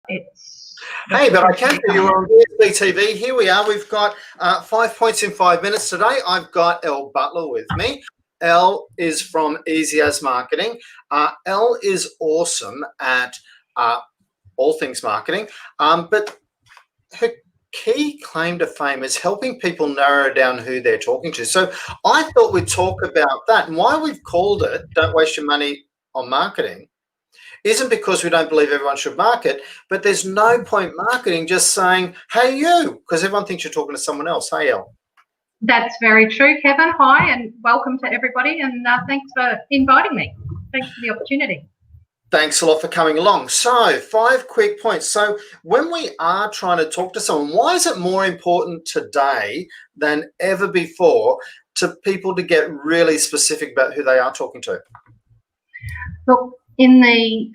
Hey, but I can see you on BSB TV. Here we are. We've got 5 points in 5 minutes today. I've got Elle Butler with me. Elle is from Easy As Marketing. Elle is awesome at all things marketing, but her key claim to fame is helping people narrow down who they're talking to. So I thought we'd talk about that, and why we've called it Don't Waste Your Money on Marketing isn't because we don't believe everyone should market, but there's no point marketing just saying, hey, you, because everyone thinks you're talking to someone else. Hey, Elle. That's very true, Kevin. Hi, and welcome to everybody, and thanks for inviting me. Thanks for the opportunity. Thanks a lot for coming along. So 5 quick points. So when we are trying to talk to someone, why is it more important today than ever before to people to get really specific about who they are talking to? Look, in the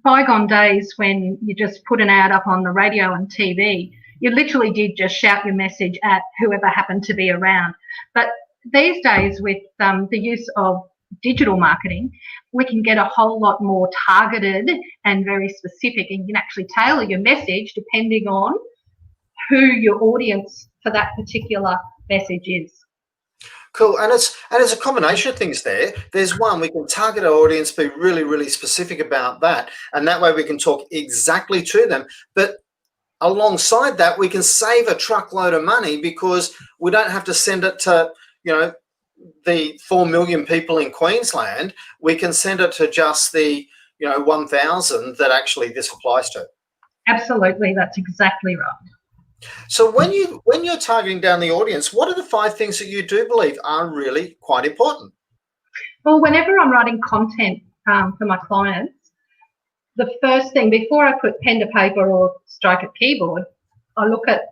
bygone days when you just put an ad up on the radio and TV, you literally did just shout your message at whoever happened to be around. But these days, with the use of digital marketing, we can get a whole lot more targeted and very specific, and you can actually tailor your message depending on who your audience for that particular message is. Cool, and it's a combination of things there. There's one, we can target our audience, be really, really specific about that, and that way we can talk exactly to them. But alongside that, we can save a truckload of money because we don't have to send it to, the 4 million people in Queensland. We can send it to just the, 1,000 that actually this applies to. Absolutely, that's exactly right. So when you're targeting down the audience, what are the 5 things that you do believe are really quite important? Well, whenever I'm writing content for my clients, the first thing, before I put pen to paper or strike a keyboard, I look at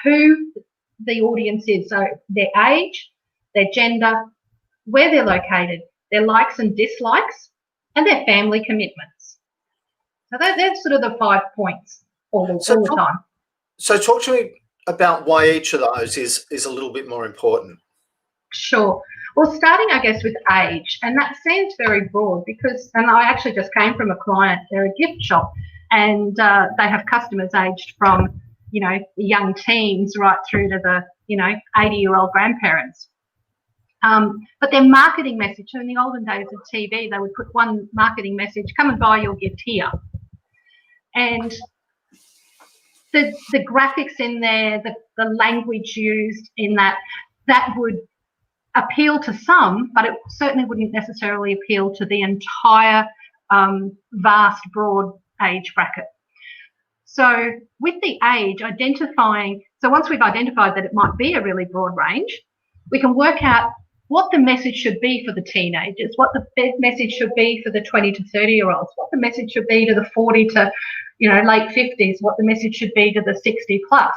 who the audience is. So their age, their gender, where they're located, their likes and dislikes, and their family commitments. So that's sort of the 5 points all the time. So talk to me about why each of those is a little bit more important. Sure. Well, starting, I guess, with age, and that seems very broad because, and I actually just came from a client, they're a gift shop, and they have customers aged from, young teens right through to the, 80-year-old grandparents. But their marketing message, so in the olden days of TV, they would put one marketing message, come and buy your gift here. And the graphics in there, the language used in that would appeal to some, but it certainly wouldn't necessarily appeal to the entire vast, broad age bracket. So with the age, so once we've identified that it might be a really broad range, we can work out what the message should be for the teenagers, what the message should be for the 20 to 30-year-olds, what the message should be to the 40 to late 50s, what the message should be to the 60 plus.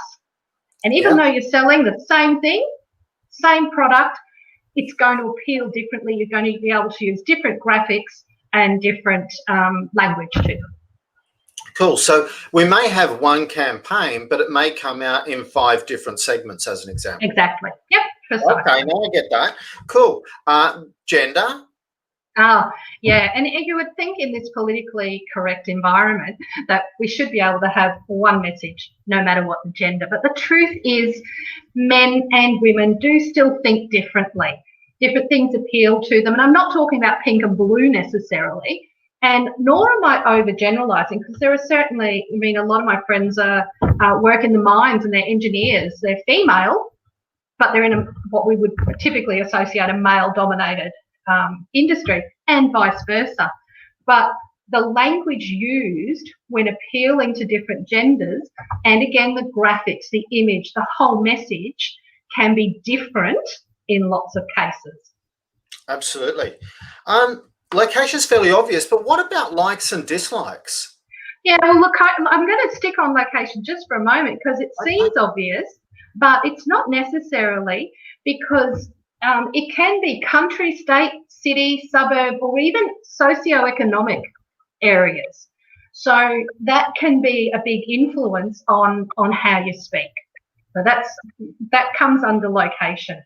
And even though you're selling the same thing, same product, it's going to appeal differently. You're going to be able to use different graphics and different language to them. Cool. So we may have one campaign, but it may come out in 5 different segments, as an example. Exactly. Yep. Precisely. Okay, now I get that. Cool. Gender. Yeah, and you would think in this politically correct environment that we should be able to have one message no matter what the gender. But the truth is men and women do still think differently. Different things appeal to them. And I'm not talking about pink and blue necessarily, and nor am I overgeneralizing, because there are certainly, a lot of my friends work in the mines and they're engineers. They're female, but they're in what we would typically associate a male-dominated industry, and vice versa. But the language used when appealing to different genders, and again the graphics, the image, the whole message can be different in lots of cases. Absolutely. Location's fairly obvious, but what about likes and dislikes? Yeah, well, look, I'm going to stick on location just for a moment because it seems obvious, but it's not necessarily, because it can be country, state, city, suburb, or even socioeconomic areas. So that can be a big influence on how you speak. So that comes under location.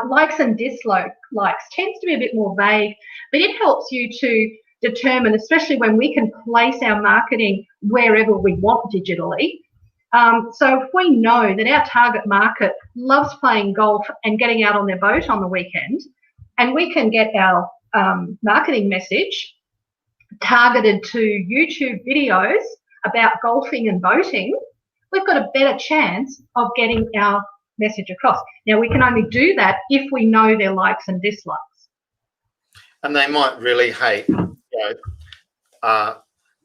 Likes and dislikes tends to be a bit more vague, but it helps you to determine, especially when we can place our marketing wherever we want digitally. So if we know that our target market loves playing golf and getting out on their boat on the weekend, and we can get our marketing message targeted to YouTube videos about golfing and boating, we've got a better chance of getting our message across. Now, we can only do that if we know their likes and dislikes. And they might really hate,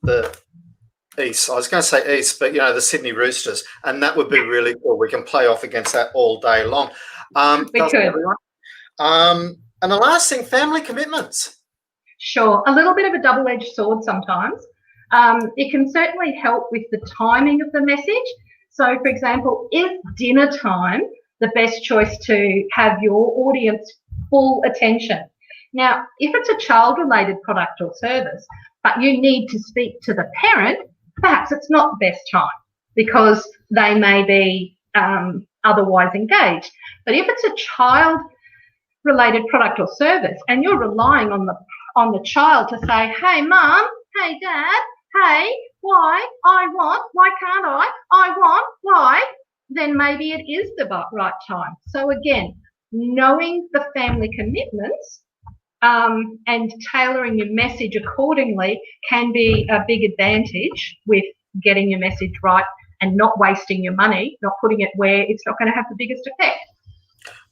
the East. I was going to say East, but, the Sydney Roosters. And that would be really cool. We can play off against that all day long. We could. And the last thing, family commitments. Sure. A little bit of a double-edged sword sometimes. It can certainly help with the timing of the message. So, for example, is dinner time the best choice to have your audience full attention? Now, if it's a child-related product or service, but you need to speak to the parent, perhaps it's not the best time because they may be otherwise engaged. But if it's a child-related product or service and you're relying on the child to say, hey, Mum, hey, Dad, hey, why, I want, why can't I want, why, then maybe it is the right time. So again, knowing the family commitments and tailoring your message accordingly can be a big advantage with getting your message right and not wasting your money, not putting it where it's not going to have the biggest effect.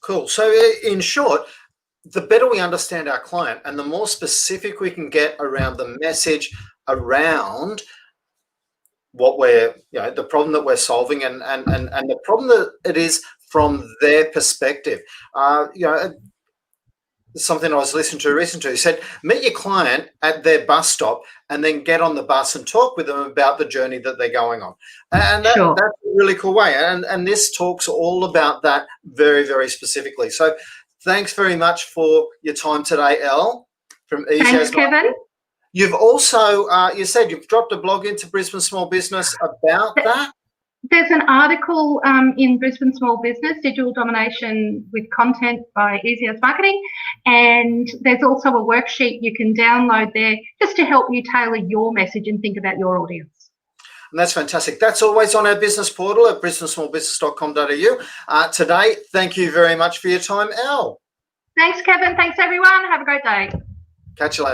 Cool. So in short, the better we understand our client and the more specific we can get around the message, around what we're, the problem that we're solving and the problem that it is from their perspective. Something I was listening to recently said, meet your client at their bus stop and then get on the bus and talk with them about the journey that they're going on. And that's a really cool way. And this talks all about that very, very specifically. So thanks very much for your time today, Elle, from Easy Thanks, Kevin. You've also, you said you've dropped a blog into Brisbane Small Business about that. There's an article in Brisbane Small Business, Digital Domination with Content by Easy as Marketing, and there's also a worksheet you can download there just to help you tailor your message and think about your audience. And that's fantastic. That's always on our business portal at brisbanesmallbusiness.com.au. Today, thank you very much for your time, Elle. Thanks, Kevin. Thanks, everyone. Have a great day. Catch you later.